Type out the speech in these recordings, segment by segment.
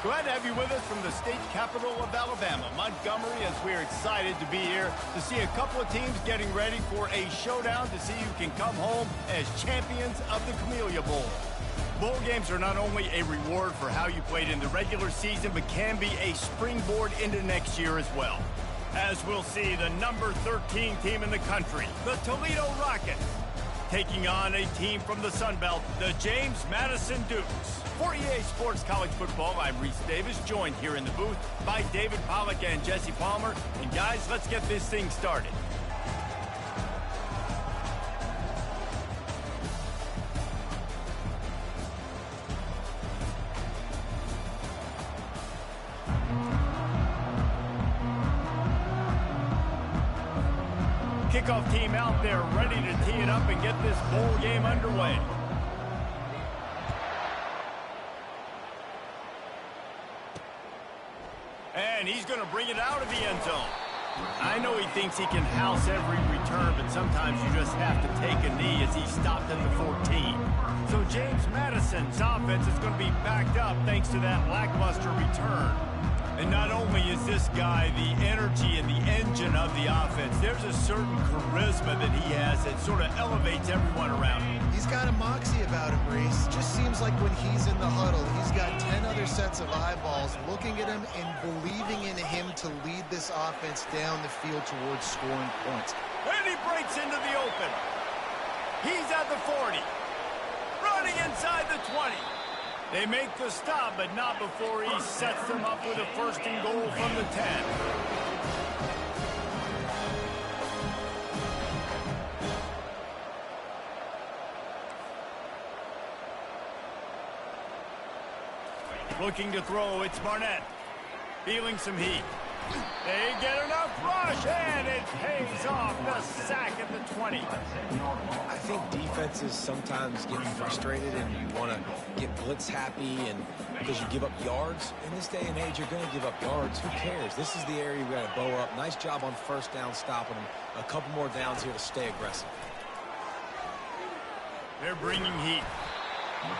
Glad to have you with us from the state capital of Alabama, Montgomery, as we're excited to be here to see a couple of teams getting ready for a showdown to see who can come home as champions of the Camellia Bowl. Bowl games are not only a reward for how you played in the regular season, but can be a springboard into next year as well. As we'll see, the number 13 team in the country, the Toledo Rockets, taking on a team from the Sun Belt, the James Madison Dukes. For EA Sports College Football, I'm Reese Davis, joined here in the booth by David Pollack and Jesse Palmer. And guys, let's get this thing started. Kickoff team out there ready to tee it up and get this bowl game underway. And he's going to bring it out of the end zone. I know he thinks he can house every return, but sometimes you just have to take a knee as he stopped at the 14. So James Madison's offense is going to be backed up thanks to that lackluster return. And not only is this guy the energy and the engine of the offense, there's a certain charisma that he has that sort of elevates everyone around him. He's got a moxie about him, Reese. Just seems like when he's in the huddle, he's got 10 other sets of eyeballs looking at him and believing in him to lead this offense down the field towards scoring points. And he breaks into the open. He's at the 40. Running inside the 20. They make the stop, but not before he sets them up with a first and goal from the 10. Looking to throw, it's Barnett. Feeling some heat. They get enough rush, and it pays off the sack at the 20. I think defenses sometimes get frustrated and you want to get blitz happy and because you give up yards. In this day and age, you're going to give up yards. Who cares? This is the area we got to bow up. Nice job on first down stopping them. A couple more downs here to stay aggressive. They're bringing heat.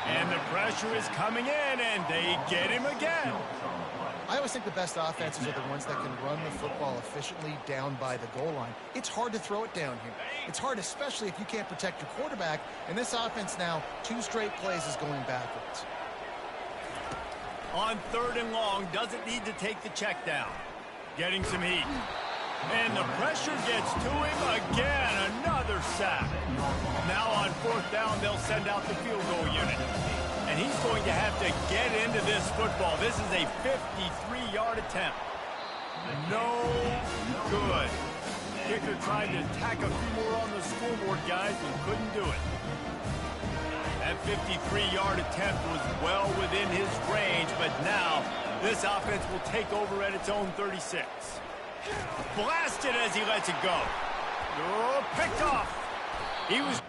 And the pressure is coming in, and they get him again. I always think the best offenses are the ones that can run the football efficiently down by the goal line. It's hard to throw it down here. It's hard, especially if you can't protect your quarterback. And this offense now, 2 straight plays is going backwards. On 3rd and long, doesn't need to take the check down. Getting some heat. And the pressure gets to him again. Another sack. Now on 4th down, they'll send out the field goal unit. And he's going to have to get into this football. This is a 53-yard attempt. No good. Kicker tried to tack a few more on the scoreboard, guys, and couldn't do it. That 53-yard attempt was well within his range, but now this offense will take over at its own 36. Blasted as he lets it go. Oh, picked off. He was...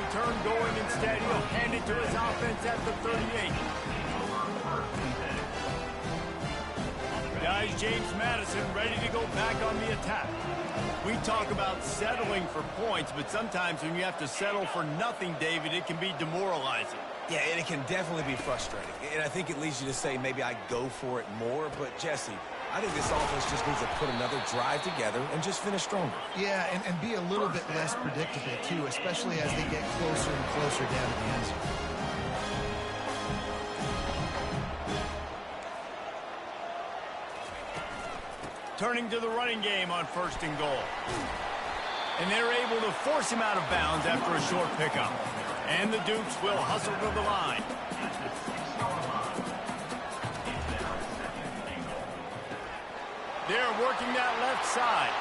Return going instead. He'll hand it to his offense at the 38. Guys, James Madison ready to go back on the attack. We talk about settling for points, but sometimes when you have to settle for nothing, David, it can be demoralizing. Yeah, and it can definitely be frustrating. And I think it leads you to say maybe I go for it more. But, Jesse, I think this offense just needs to put another drive together and just finish stronger. Yeah, and be a little bit less predictable, too, especially as they get closer and closer down to the end zone. Turning to the running game on 1st and goal. And they're able to force him out of bounds after a short pickup. And the Dukes will hustle to the line. They're working that left side.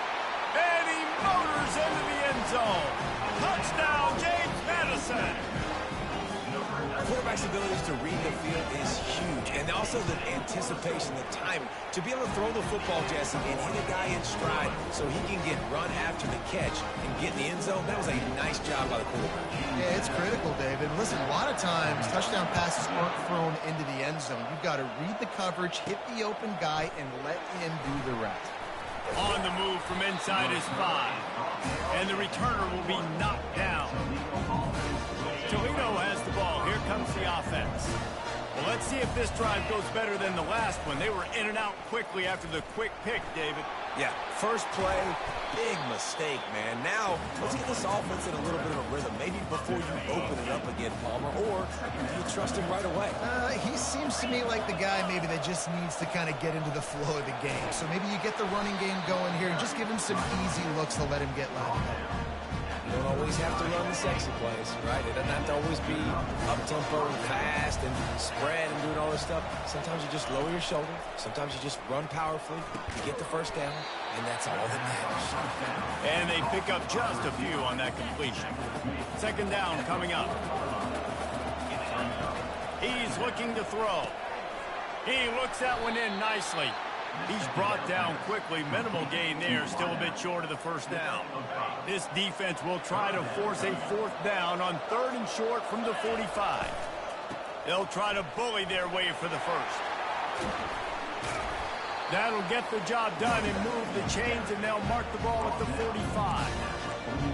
And he motors into the end zone. Touchdown, James Madison. quarterback's ability to read the field is huge. And also the anticipation, the timing. To be able to throw the football, Jesse, and hit a guy in stride so he can get run after the catch and get in the end zone, that was a nice job by the quarterback. Yeah, it's critical, David. Listen, a lot of times touchdown passes aren't thrown into the end zone. You've got to read the coverage, hit the open guy, and let him do the rest. On the move from inside his 5. And the returner will be knocked down. Toledo has the ball. Here comes the offense. Well, let's see if this drive goes better than the last one. They were in and out quickly after the quick pick, David. Yeah, first play, big mistake, man. Now, let's get this offense in a little bit of a rhythm. Maybe before you open it up again, Palmer, or do you trust him right away? He seems to me like the guy maybe that just needs to kind of get into the flow of the game. So maybe you get the running game going here and just give him some easy looks to let him get loud. You don't always have to run the sexy plays, right? It doesn't have to always be up-tempo and fast and spread and doing all this stuff. Sometimes you just lower your shoulder. Sometimes you just run powerfully. You get the first down, and that's all that matters. And they pick up just a few on that completion. Second down coming up. He's looking to throw. He looks that one in nicely. He's brought down quickly. Minimal gain there. Still a bit short of the first down. This defense will try to force a fourth down on 3rd and short from the 45. They'll try to bully their way for the first. That'll get the job done and move the chains, and they'll mark the ball at the 45.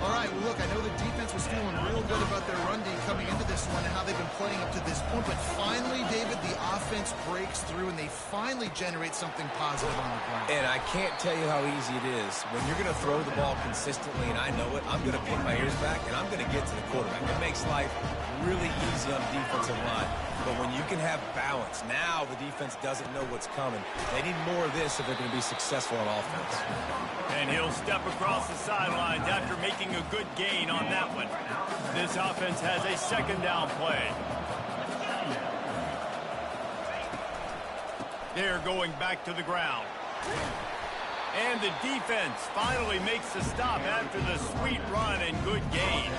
All right, well, look, I know the defense was feeling real good about their run D coming into this one and how they've been playing up to this point. But finally, David, the offense breaks through, and they finally generate something positive on the ground. And I can't tell you how easy it is. When you're going to throw the ball consistently, and I know it, I'm going to pin my ears back, and I'm going to get to the quarterback. It makes life really easy on the defensive line. But when you can have balance, now the defense doesn't know what's coming. They need more of this if they're going to be successful on offense. And he'll step across the sidelines after making a good gain on that one. This offense has a second down play. They're going back to the ground. And the defense finally makes the stop after the sweet run and good gain.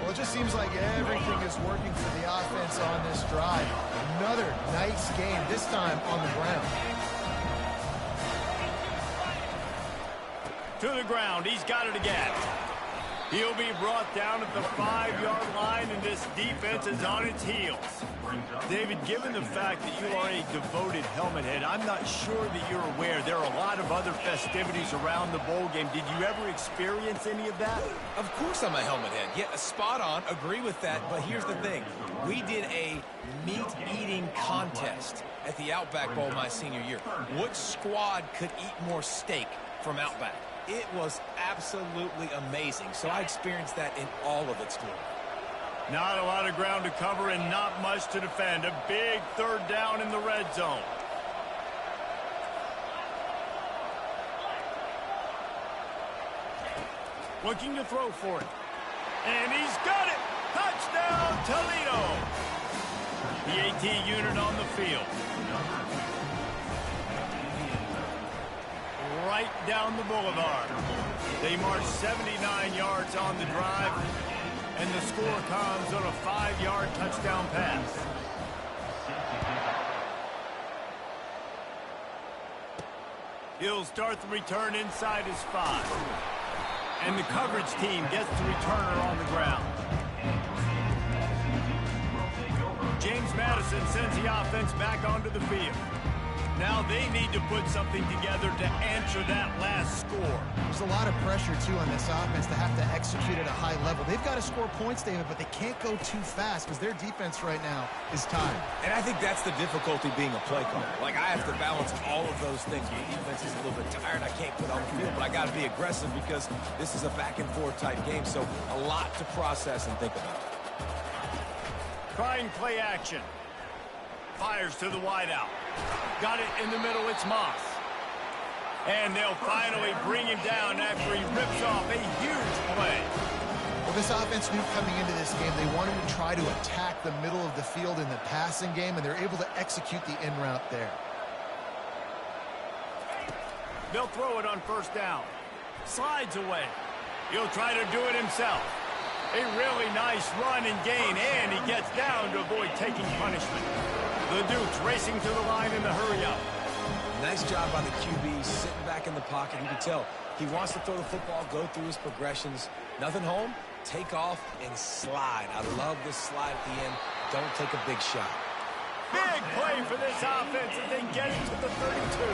Well, it just seems like everything is working for the offense on this drive. Another nice game, this time on the ground. To the ground, he's got it again. He'll be brought down at the 5-yard line, and this defense is on its heels. David, given the fact that you are a devoted helmet head, I'm not sure that you're aware there are a lot of other festivities around the bowl game. Did you ever experience any of that? Of course I'm a helmet head. Yeah, spot on. Agree with that. But here's the thing. We did a meat-eating contest at the Outback Bowl my senior year. What squad could eat more steak from Outback? It was absolutely amazing. So I experienced that in all of its glory. Not a lot of ground to cover and not much to defend. A big third down in the red zone. Looking to throw for it. And he's got it! Touchdown, Toledo! The AT unit on the field. Right down the boulevard. They march 79 yards on the drive, and the score comes on a 5-yard touchdown pass. He'll start the return inside his 5. And the coverage team gets the returner on the ground. James Madison sends the offense back onto the field. Now they need to put something together to answer that last score. There's a lot of pressure, too, on this offense to have to execute at a high level. They've got to score points, David, but they can't go too fast because their defense right now is tired. And I think that's the difficulty being a play caller. Like, I have to balance all of those things. My defense is a little bit tired. I can't put on the field, but I got to be aggressive because this is a back-and-forth type game, so a lot to process and think about. Trying play action. Fires to the wideout. Got it in the middle, it's Moss. And they'll finally bring him down after he rips off a huge play. Well, this offense knew coming into this game they wanted to try to attack the middle of the field in the passing game, and they're able to execute the in route there. They'll throw it on first down. Slides away. He'll try to do it himself. A really nice run and gain, and he gets down to avoid taking punishment. The Dukes racing to the line in the hurry-up. Nice job by the QB, sitting back in the pocket. You can tell he wants to throw the football, go through his progressions. Nothing home, take off, and slide. I love this slide at the end. Don't take a big shot. Big play for this offense as they get it to the 32.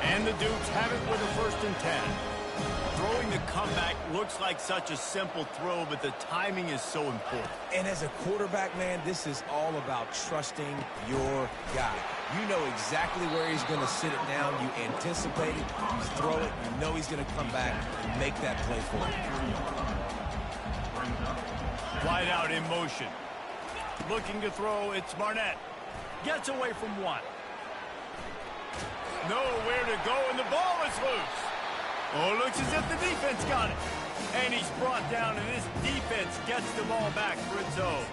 And the Dukes have it with a 1st and 10. Throwing the comeback looks like such a simple throw, but the timing is so important. And as a quarterback, man, this is all about trusting your guy. You know exactly where he's going to sit it down. You anticipate it. You throw it. You know he's going to come back and make that play for you. Wide out in motion. Looking to throw, it's Barnett. Gets away from one. Nowhere to go, and the ball is loose. Oh, looks as if the defense got it. And he's brought down, and this defense gets the ball back for its own.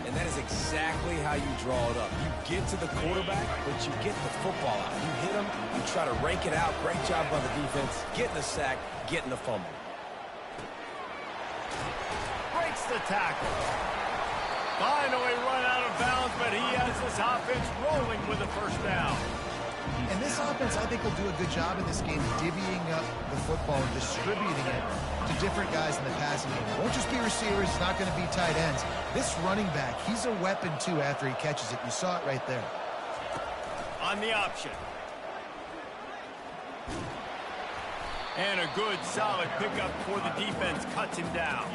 And that is exactly how you draw it up. You get to the quarterback, but you get the football out. You hit him, you try to rake it out. Great job by the defense. Getting the sack, getting the fumble. Breaks the tackle. Finally run out of bounds, but he has this offense rolling with a 1st down. And this offense, I think, will do a good job in this game divvying up the football and distributing it to different guys in the passing game. It won't just be receivers. It's not going to be tight ends. This running back, he's a weapon, too, after he catches it. You saw it right there. On the option. And a good, solid pickup for the defense. Cuts him down.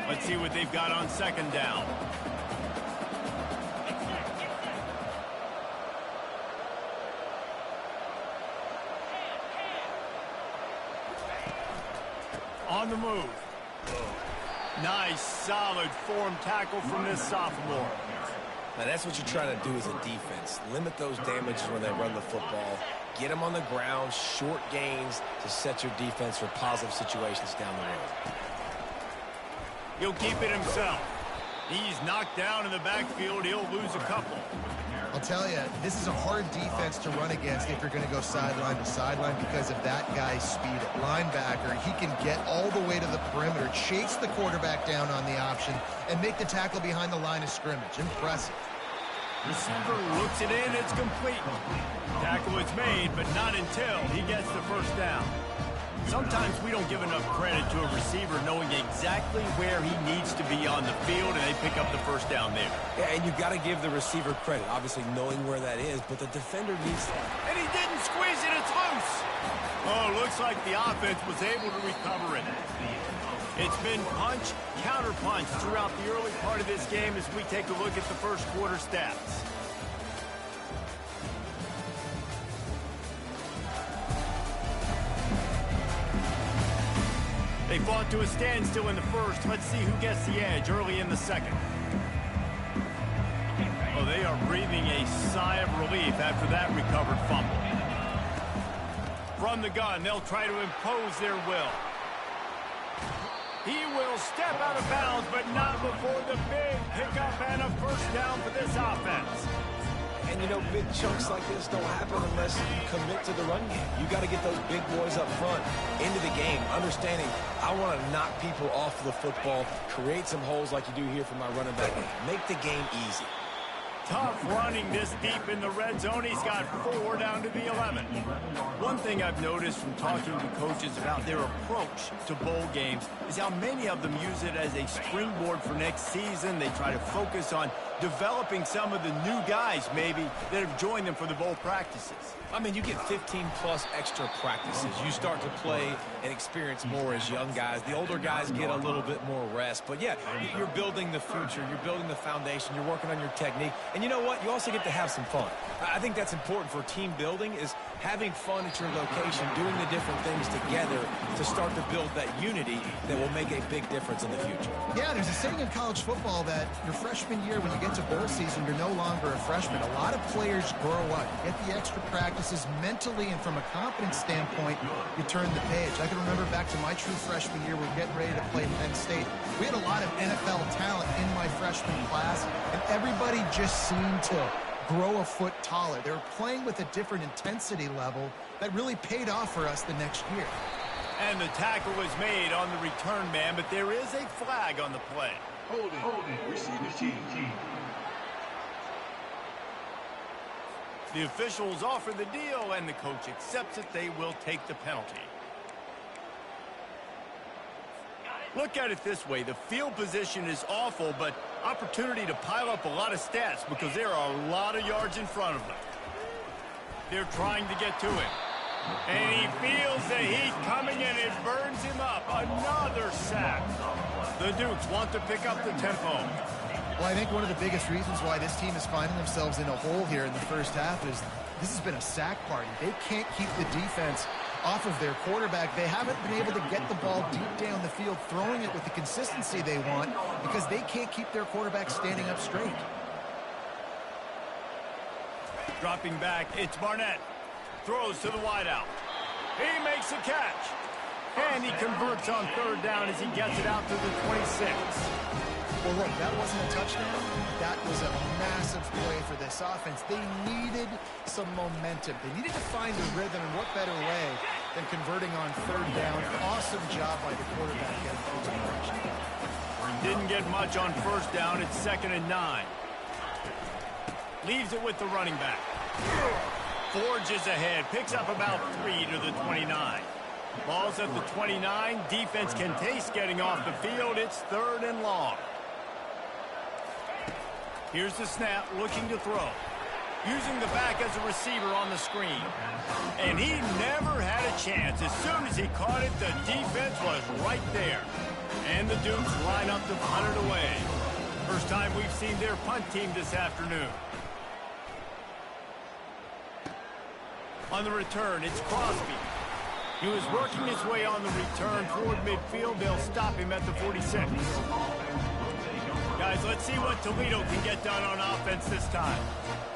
Let's see what they've got on 2nd down. On the move. Nice, solid form tackle from this sophomore. Now, that's what you're trying to do as a defense. Limit those damages when they run the football. Get them on the ground, short gains to set your defense for positive situations down the road. He'll keep it himself. He's knocked down in the backfield. He'll lose a couple. I'll tell you, this is a hard defense to run against if you're going to go sideline to sideline because of that guy's speed at linebacker. He can get all the way to the perimeter, chase the quarterback down on the option, and make the tackle behind the line of scrimmage. Impressive. Receiver looks it in. It's complete. Tackle is made, but not until he gets the 1st down. Sometimes we don't give enough credit to a receiver knowing exactly where he needs to be on the field, and they pick up the 1st down there. Yeah, and you've got to give the receiver credit, obviously knowing where that is, but the defender needs that. And he didn't squeeze it. It's loose. Oh, looks like the offense was able to recover it. It's been punch, counter punch throughout the early part of this game as we take a look at the 1st quarter stats. They fought to a standstill in the 1st. Let's see who gets the edge early in the 2nd. Oh, they are breathing a sigh of relief after that recovered fumble. From the gun, they'll try to impose their will. He will step out of bounds, but not before the big pickup and a 1st down for this offense. And, you know, big chunks like this don't happen unless you commit to the run game. You got to get those big boys up front into the game, understanding I want to knock people off the football, create some holes like you do here for my running back, make the game easy. Tough running this deep in the red zone. He's got 4 down to the 11. One thing I've noticed from talking to coaches about their approach to bowl games is how many of them use it as a springboard for next season. They try to focus on developing some of the new guys, maybe, that have joined them for the bowl practices. I mean, you get 15-plus extra practices. You start to play and experience more as young guys. The older guys get a little bit more rest. But, yeah, you're building the future. You're building the foundation. You're working on your technique. And you know what? You also get to have some fun. I think that's important for team building is having fun at your location, doing the different things together to start to build that unity that will make a big difference in the future. Yeah, there's a saying in college football that your freshman year, when you get to bowl season, you're no longer a freshman. A lot of players grow up, get the extra practices mentally, and from a confidence standpoint, you turn the page. I can remember back to my true freshman year, we were getting ready to play Penn State. We had a lot of NFL talent in my freshman class, and everybody just seemed to grow a foot taller. They were playing with a different intensity level that really paid off for us the next year. And the tackle was made on the return man, but there is a flag on the play. Holding. Receive the team. The officials offer the deal, and the coach accepts it. They will take the penalty. Look at it this way. The field position is awful, but opportunity to pile up a lot of stats because there are a lot of yards in front of them. They're trying to get to him. And he feels the heat coming, and it burns him up. Another sack. The Dukes want to pick up the tempo. Well, I think one of the biggest reasons why this team is finding themselves in a hole here in the first half is this has been a sack party. They can't keep the defense off of their quarterback. They haven't been able to get the ball deep down the field, throwing it with the consistency they want because they can't keep their quarterback standing up straight. Dropping back, it's Barnett. Throws to the wideout. He makes a catch. And he converts on third down as he gets it out to the 26. Well, look, that wasn't a touchdown. That was a massive play for this offense. They needed some momentum. They needed to find a rhythm, and what better way than converting on third down. Awesome job by the quarterback getting through the direction. Didn't get much on first down. It's 2nd and 9. Leaves it with the running back. Forges ahead. Picks up about 3 to the 29. Ball's at the 29. Defense can taste getting off the field. It's 3rd and long. Here's the snap, looking to throw. Using the back as a receiver on the screen. And he never had a chance. As soon as he caught it, the defense was right there. And the Dukes line up to punt it away. First time we've seen their punt team this afternoon. On the return, it's Crosby. He was working his way on the return toward midfield. They'll stop him at the 46. Guys, let's see what Toledo can get done on offense this time.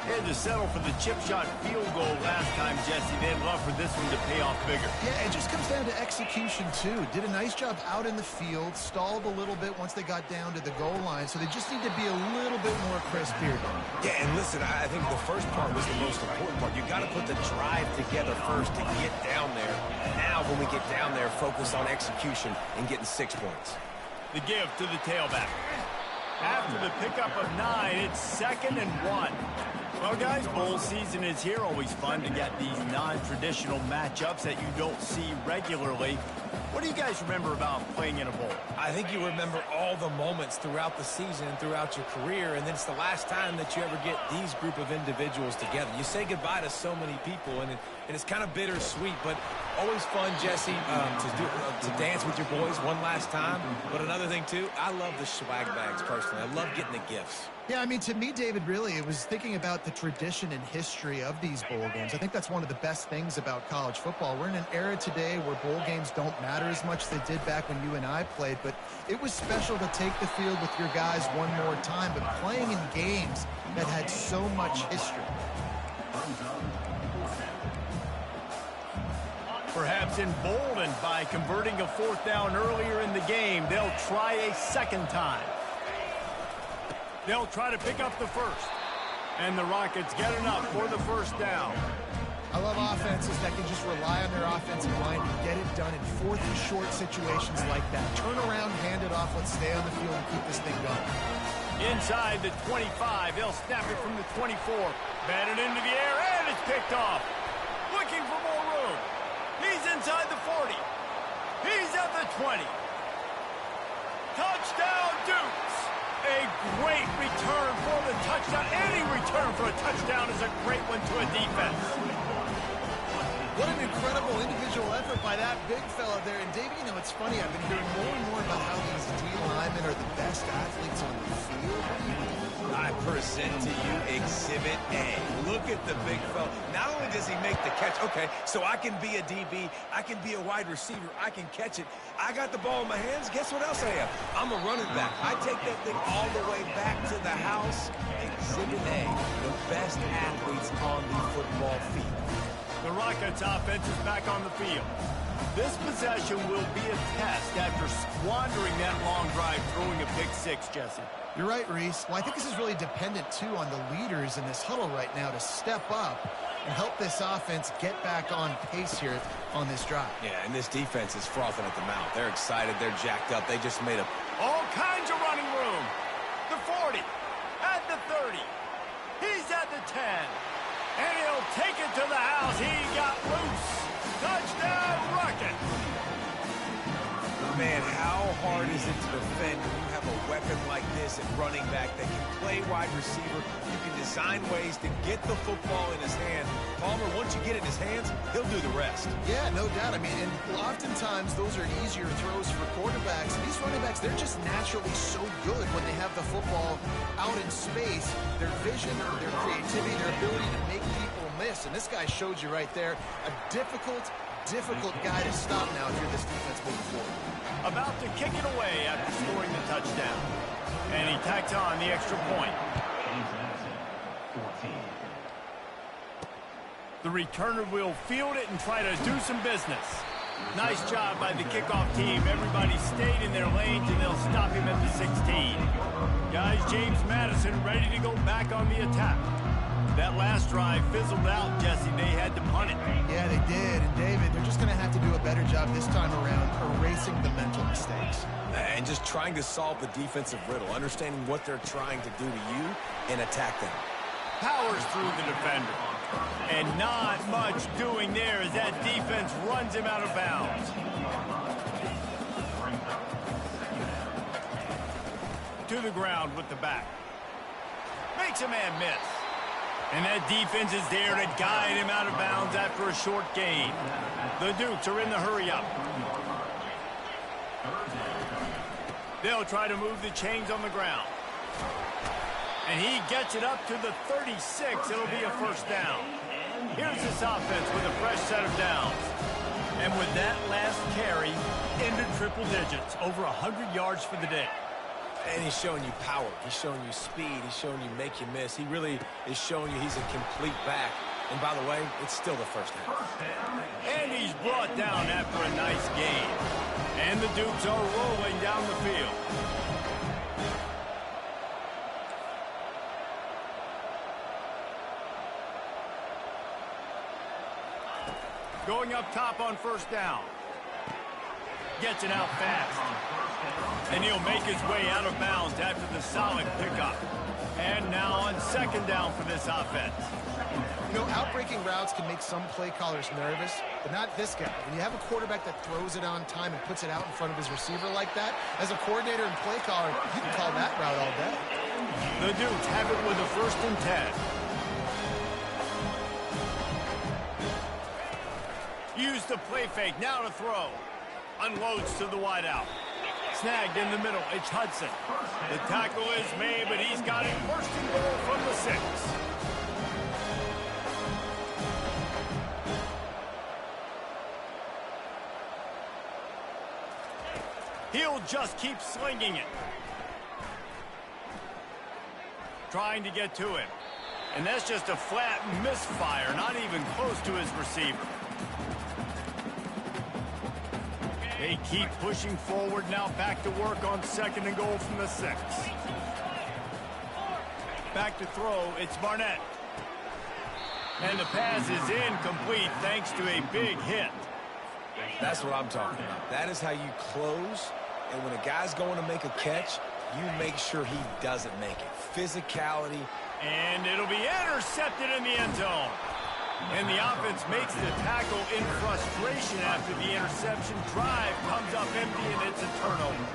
They had to settle for the chip shot field goal last time, Jesse. They'd love for this one to pay off bigger. Yeah, it just comes down to execution, too. Did a nice job out in the field, stalled a little bit once they got down to the goal line, so they just need to be a little bit more crisp here. Yeah, and listen, I think the first part was the most important part. You got to put the drive together first to get down there. Now, when we get down there, focus on execution and getting 6 points. The give to the tailback. After the pickup of 9, it's 2nd and 1. Well, guys, bowl season is here. Always fun to get these non-traditional matchups that you don't see regularly. What do you guys remember about playing in a bowl? I think you remember all the moments throughout the season and throughout your career, and then it's the last time that you ever get these group of individuals together. You say goodbye to so many people, and it's kind of bittersweet, but always fun, Jesse, to dance with your boys one last time. But another thing, too, I love the swag bags, personally. I love getting the gifts. Yeah, I mean, to me, David, really, it was thinking about the tradition and history of these bowl games. I think that's one of the best things about college football. We're in an era today where bowl games don't matter as much as they did back when you and I played, but it was special to take the field with your guys one more time, but playing in games that had so much history. Perhaps emboldened by converting a 4th down earlier in the game, they'll try a second time. They'll try to pick up the first. And the Rockets get enough for the 1st down. I love offenses that can just rely on their offensive line to get it done in 4th and short situations like that. Turn around, hand it off, let's stay on the field and keep this thing going. Inside the 25, they'll snap it from the 24. Batted into the air, and it's picked off. Looking for more room. He's inside the 40. He's at the 20. Touchdown, Dukes. A great return for the touchdown. Any return for a touchdown is a great one to a defense. What an incredible individual effort by that big fella there. And, David, you know, it's funny. I've been hearing more and more about how these D linemen are the best athletes on the field. I present to you Exhibit A. Look at the big fella. Not only does he make the catch, okay, so I can be a DB, I can be a wide receiver, I can catch it. I got the ball in my hands. Guess what else I am? I'm a running back. I take that thing all the way back to the house. Exhibit A, the best athletes on the football field. The Rockets offense is back on the field. This possession will be a test after squandering that long drive, throwing a pick 6, Jesse. You're right, Reese. Well, I think this is really dependent, too, on the leaders in this huddle right now to step up and help this offense get back on pace here on this drive. Yeah, and this defense is frothing at the mouth. They're excited. They're jacked up. They just made a... All kinds of running room. The 40, at the 30. He's at the 10. And he'll take it to the house. He got loose. Touchdown, Rocket. Man, how hard is it to defend when you have a weapon like this at running back that can play wide receiver? You can design ways to get the football in his hand. Palmer, once you get it in his hands, he'll do the rest. Yeah, no doubt. I mean, and oftentimes those are easier throws for quarterbacks. These running backs, they're just naturally so good when they have the football out in space. Their vision, their creativity, their ability to make people miss. And this guy showed you right there, a difficult guy to stop now if you're this defense moving forward. About to kick it away after scoring the touchdown. And he tacks on the extra point. The returner will field it and try to do some business. Nice job by the kickoff team. Everybody stayed in their lanes, and they'll stop him at the 16. Guys, James Madison ready to go back on the attack. That last drive fizzled out, Jesse. They had to punt it. Yeah, they did. And, David, they're just going to have to do a better job this time around erasing the mental mistakes. And just trying to solve the defensive riddle, understanding what they're trying to do to you and attack them. Powers through the defender. And not much doing there as that defense runs him out of bounds. To the ground with the back. Makes a man miss. And that defense is there to guide him out of bounds after a short gain. The Dukes are in the hurry-up. They'll try to move the chains on the ground. And he gets it up to the 36. It'll be a first down. Here's this offense with a fresh set of downs. And with that last carry, into triple digits, over 100 yards for the day. And he's showing you power. He's showing you speed. He's showing you make you miss. He really is showing you he's a complete back. And by the way, it's still the first half. And he's brought down after a nice gain. And the Dukes are rolling down the field. Going up top on first down. Gets it out fast. And he'll make his way out of bounds after the solid pickup. And now on second down for this offense. You know, outbreaking routes can make some play callers nervous, but not this guy. When you have a quarterback that throws it on time and puts it out in front of his receiver like that, as a coordinator and play caller, you can call that route all day. The Dukes have it with a 1st and 10. Use the play fake, now to throw. Unloads to the wideout. Snagged in the middle, it's Hudson. The tackle is made, but he's got it 1st and goal from the 6. He'll just keep slinging it. Trying to get to him. And that's just a flat misfire, not even close to his receiver. They keep pushing forward, now back to work on 2nd and goal from the 6. Back to throw, it's Barnett. And the pass is incomplete thanks to a big hit. That's what I'm talking about. That is how you close. And when a guy's going to make a catch, you make sure he doesn't make it. Physicality. And it'll be intercepted in the end zone. And the offense makes the tackle in frustration after the interception. Drive comes up empty, and it's a turnover.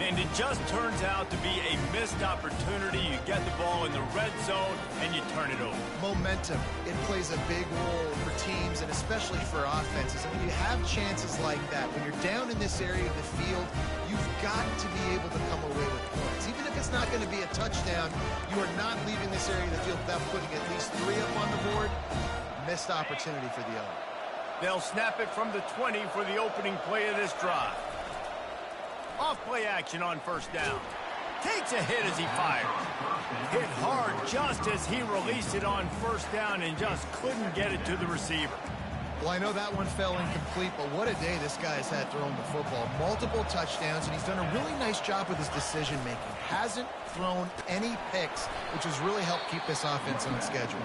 And it just turns out to be a missed opportunity. You get the ball in the red zone, and you turn it over. Momentum. It plays a big role for teams, and especially for offenses. And when you have chances like that, when you're down in this area of the field, you've got to be able to come away with points. Even if it's not going to be a touchdown, you are not leaving this area of the field without putting at least 3 up on the board. Missed opportunity for the other. They'll snap it from the 20 for the opening play of this drive. Off play action on first down. Takes a hit as he fires. Hit hard just as he released it on first down and just couldn't get it to the receiver. Well, I know that one fell incomplete, but what a day this guy has had throwing the football. Multiple touchdowns, and he's done a really nice job with his decision-making. Hasn't thrown any picks, which has really helped keep this offense on schedule.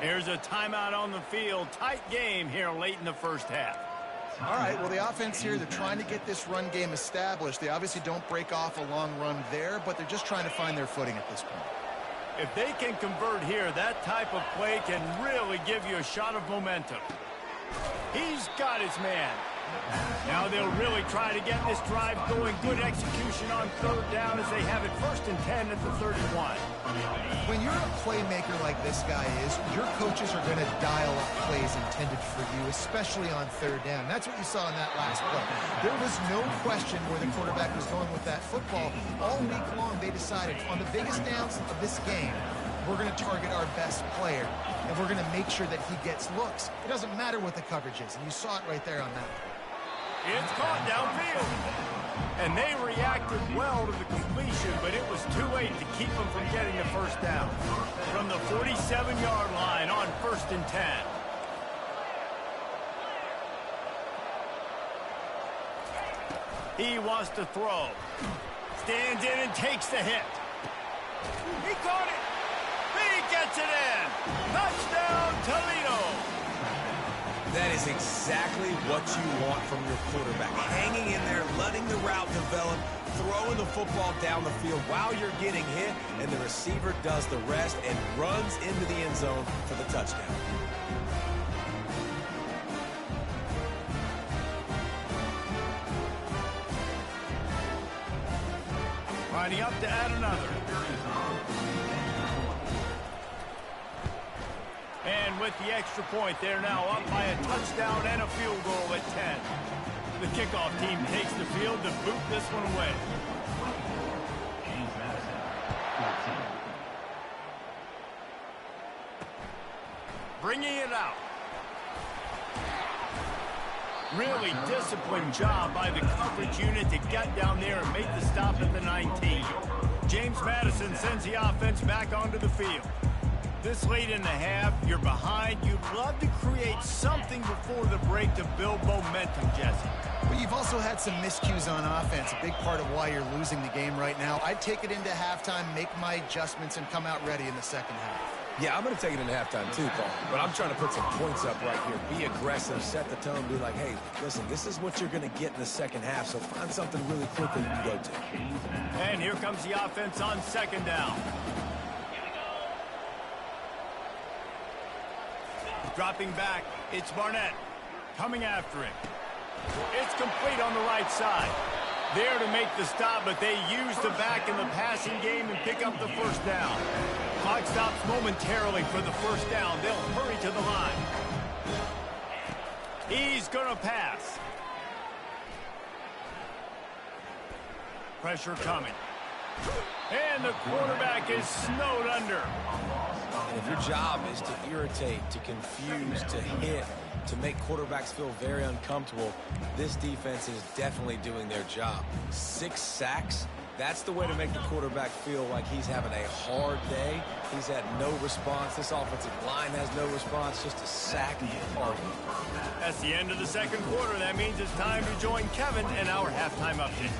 Here's a timeout on the field. Tight game here late in the first half. All right, well, the offense here, they're trying to get this run game established. They obviously don't break off a long run there, but they're just trying to find their footing at this point. If they can convert here, that type of play can really give you a shot of momentum. He's got his man. Now they'll really try to get this drive going. Good execution on third down as they have it 1st and 10 at the 31. When you're a playmaker like this guy is, your coaches are going to dial up plays intended for you, especially on third down. That's what you saw in that last play. There was no question where the quarterback was going with that football. All week long, they decided on the biggest downs of this game, we're going to target our best player, and we're going to make sure that he gets looks. It doesn't matter what the coverage is, and you saw it right there on that. It's caught downfield. And they reacted well to the completion, but it was too late to keep them from getting the first down. From the 47-yard line on 1st and 10. He wants to throw. Stands in and takes the hit. He caught it. He gets it in. Touchdown, Toledo. That is exactly what you want from your quarterback. Hanging in there, letting the route develop, throwing the football down the field while you're getting hit, and the receiver does the rest and runs into the end zone for the touchdown. Lining up to add another. And with the extra point, they're now up by a touchdown and a field goal at 10. The kickoff team takes the field to boot this one away. Bringing it out. Really disciplined job by the coverage unit to get down there and make the stop at the 19. James Madison sends the offense back onto the field. This late in the half, you're behind. You'd love to create something before the break to build momentum, Jesse. Well, you've also had some miscues on offense, a big part of why you're losing the game right now. I'd take it into halftime, make my adjustments, and come out ready in the second half. Yeah, I'm going to take it into halftime too, Paul. But I'm trying to put some points up right here. Be aggressive, set the tone, be like, hey, listen, this is what you're going to get in the second half, so find something really quick that you can go to. And here comes the offense on 2nd down. Dropping back, it's Barnett. Coming after him. It's complete on the right side. There to make the stop, but they use the back in the passing game and pick up the first down. Clock stops momentarily for the first down. They'll hurry to the line. He's going to pass. Pressure coming. And the quarterback is snowed under. And if your job is to irritate, to confuse, to hit, to make quarterbacks feel very uncomfortable, this defense is definitely doing their job. 6 sacks, that's the way to make the quarterback feel like he's having a hard day. He's had no response. This offensive line has no response, just a sack party. That's the end of the second quarter. That means it's time to join Kevin in our halftime update.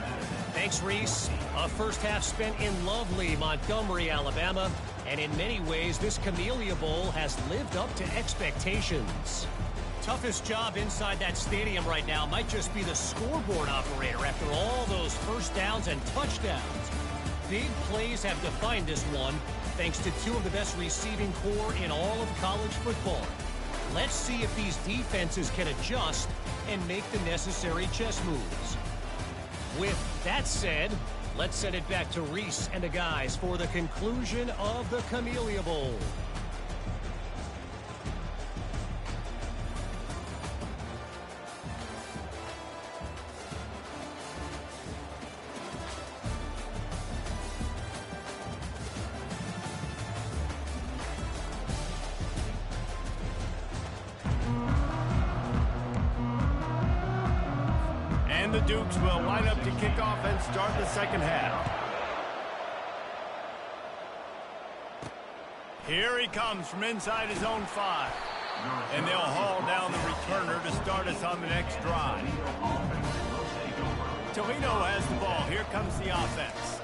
Thanks, Reese. A first half spent in lovely Montgomery, Alabama. And in many ways, this Camellia Bowl has lived up to expectations. Toughest job inside that stadium right now might just be the scoreboard operator after all those first downs and touchdowns. Big plays have defined this one, thanks to 2 of the best receiving corps in all of college football. Let's see if these defenses can adjust and make the necessary chess moves. With that said, let's send it back to Reese and the guys for the conclusion of the Camellia Bowl. And the Dukes will line up to kick off and start the second half. Here he comes from inside his own 5. And they'll haul down the returner to start us on the next drive. Toledo has the ball. Here comes the offense.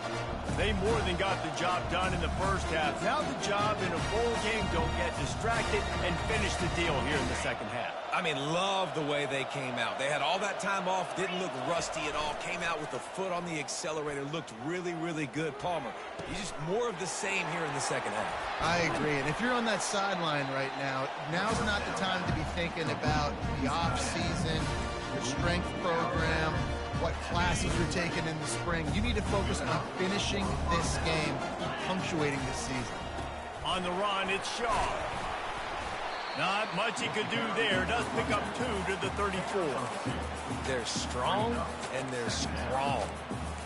They more than got the job done in the first half. Now the job in a bowl game, don't get distracted and finish the deal here in the second half. I mean, love the way they came out. They had all that time off, didn't look rusty at all, came out with the foot on the accelerator, looked really, really good. Palmer, he's just more of the same here in the second half. I agree, and if you're on that sideline right now, now's not the time to be thinking about the off-season, your strength program, what classes you're taking in the spring. You need to focus on finishing this game, punctuating this season. On the run, it's Shaw. Not much he could do there. Does pick up 2 to the 34. They're strong and they're strong.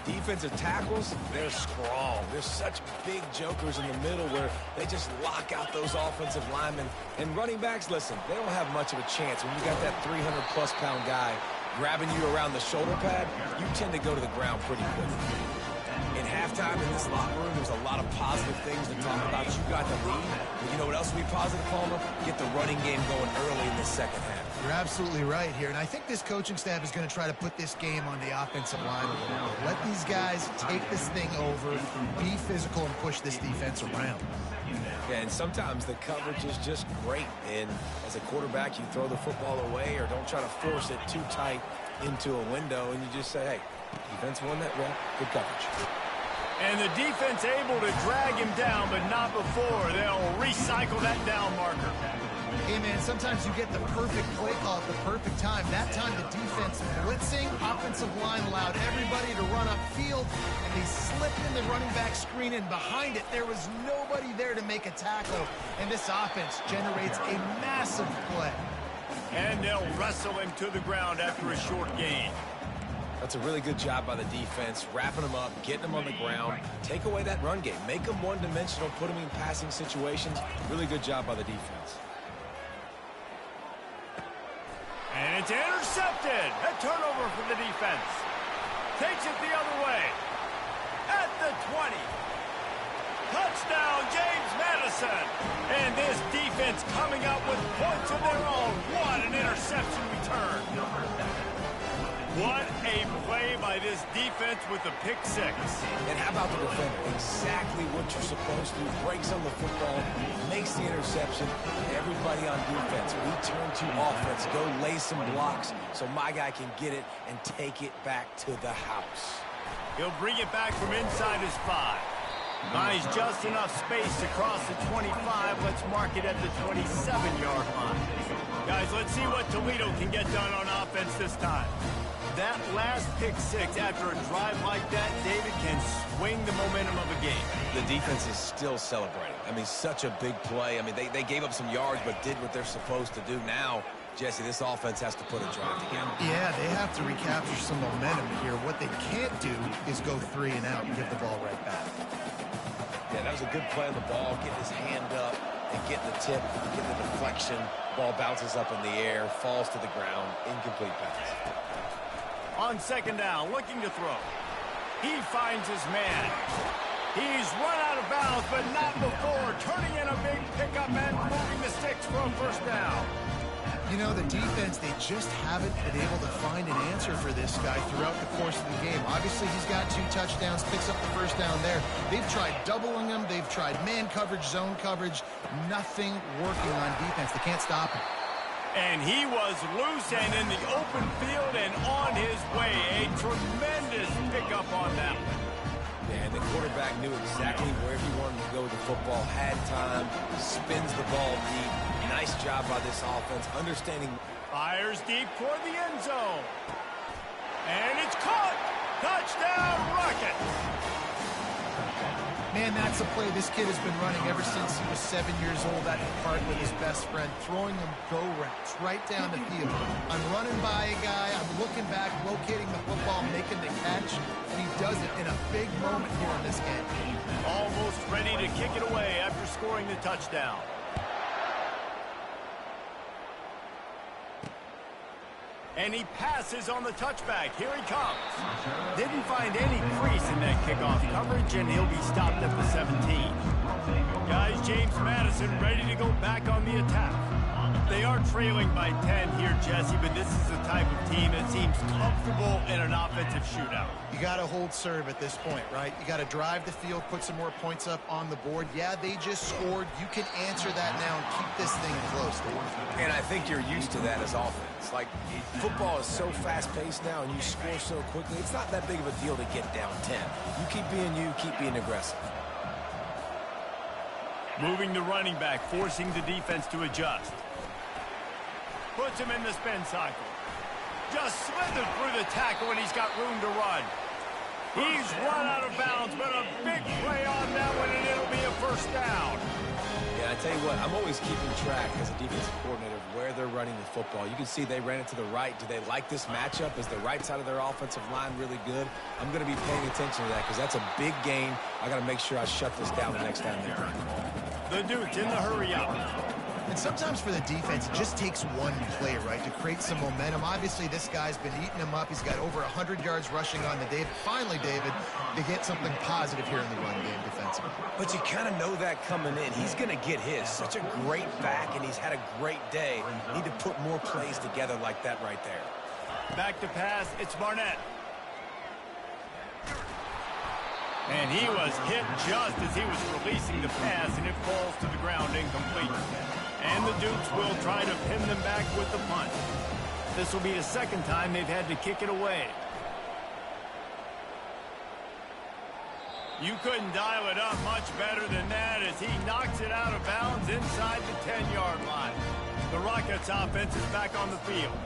Defensive tackles, they're strong. There's such big jokers in the middle where they just lock out those offensive linemen. And running backs, listen, they don't have much of a chance. When you got that 300-plus pound guy grabbing you around the shoulder pad, you tend to go to the ground pretty quick. In halftime in this locker room, there's a lot of positive things to talk about. You got the lead. But you know what else will be positive, Palmer? Get the running game going early in the second half. You're absolutely right here, and I think this coaching staff is going to try to put this game on the offensive line. Let these guys take this thing over, be physical, and push this defense around. Yeah, and sometimes the coverage is just great. And as a quarterback, you throw the football away or don't try to force it too tight into a window, and you just say, hey, defense won that well, good coverage. And the defense able to drag him down, but not before. They'll recycle that down marker. Hey, man, sometimes you get the perfect play call at the perfect time. That time the defense blitzing, offensive line allowed everybody to run upfield, and they slipped in the running back screen, and behind it there was nobody there to make a tackle, and this offense generates a massive play. And they'll wrestle him to the ground after a short gain. That's a really good job by the defense, wrapping them up, getting them on the ground. Take away that run game. Make them one-dimensional, put them in passing situations. Really good job by the defense. And it's intercepted. A turnover for the defense. Takes it the other way. At the 20. Touchdown, James Madison. And this defense coming up with points of their own. What an interception return. What a play by this defense with the pick six. And how about the defender? Exactly what you're supposed to. Breaks on the football, makes the interception. Everybody on defense, we turn to offense. Go lay some blocks so my guy can get it and take it back to the house. He'll bring it back from inside his 5. Buys just enough space to cross the 25. Let's mark it at the 27-yard line. Guys, let's see what Toledo can get done on offense this time. That last pick six after a drive like that, David, can swing the momentum of a game. The defense is still celebrating. I mean, such a big play. I mean, they gave up some yards but did what they're supposed to do. Now, Jesse, this offense has to put a drive together. Yeah, they have to recapture some momentum here. What they can't do is go 3 and out and give the ball right back. Yeah, that was a good play on the ball, getting his hand up and getting the tip, getting the deflection. Ball bounces up in the air, falls to the ground, incomplete pass. On second down, looking to throw. He finds his man. He's run out of bounds, but not before turning in a big pickup and moving the sticks for a first down. You know, the defense, they just haven't been able to find an answer for this guy throughout the course of the game. Obviously, he's got 2 touchdowns, picks up the first down there. They've tried doubling him. They've tried man coverage, zone coverage. Nothing working on defense. They can't stop him. And he was loose and in the open field and on his way. A tremendous pickup on that one. And the quarterback knew exactly where he wanted to go with the football, had time, spins the ball deep. Nice job by this offense, understanding. Fires deep toward the end zone. And it's caught. Touchdown, Rockets. Man, that's a play this kid has been running ever since he was 7 years old at the park with his best friend, throwing them go routes right down the field. I'm running by a guy, I'm looking back, locating the football, making the catch, and he does it in a big moment here in this game. Almost ready to kick it away after scoring the touchdown. And he passes on the touchback. Here he comes. Didn't find any crease in that kickoff coverage, and he'll be stopped at the 17. Guys, James Madison ready to go back on the attack. They are trailing by 10 here, Jesse, but this is the type of team that seems comfortable in an offensive shootout. You got to hold serve at this point, right? You got to drive the field, put some more points up on the board. Yeah, they just scored. You can answer that now and keep this thing close. And I think you're used to that as offense. Like, football is so fast-paced now, and you score so quickly, it's not that big of a deal to get down 10. You keep being aggressive. Moving the running back, forcing the defense to adjust. Puts him in the spin cycle. Just slithered through the tackle, and he's got room to run. He's run out of bounds, but a big play on that one, and it'll be a first down. Yeah, I tell you what, I'm always keeping track as a defensive coordinator of where they're running the football. You can see they ran it to the right. Do they like this matchup? Is the right side of their offensive line really good? I'm going to be paying attention to that because that's a big gain. I got to make sure I shut this down the next time they run. The Duke's in the hurry up. And sometimes for the defense, it just takes one play, right, to create some momentum. Obviously, this guy's been eating him up. He's got over 100 yards rushing on the day. Finally, David, to get something positive here in the run game defensively. But you kind of know that coming in. He's going to get his. Such a great back, and he's had a great day. Need to put more plays together like that right there. Back to pass. It's Barnett. And he was hit just as he was releasing the pass, and it falls to the ground incomplete. And the Dukes will try to pin them back with the punt. This will be the second time they've had to kick it away. You couldn't dial it up much better than that as he knocks it out of bounds inside the 10-yard line. The Rockets offense is back on the field.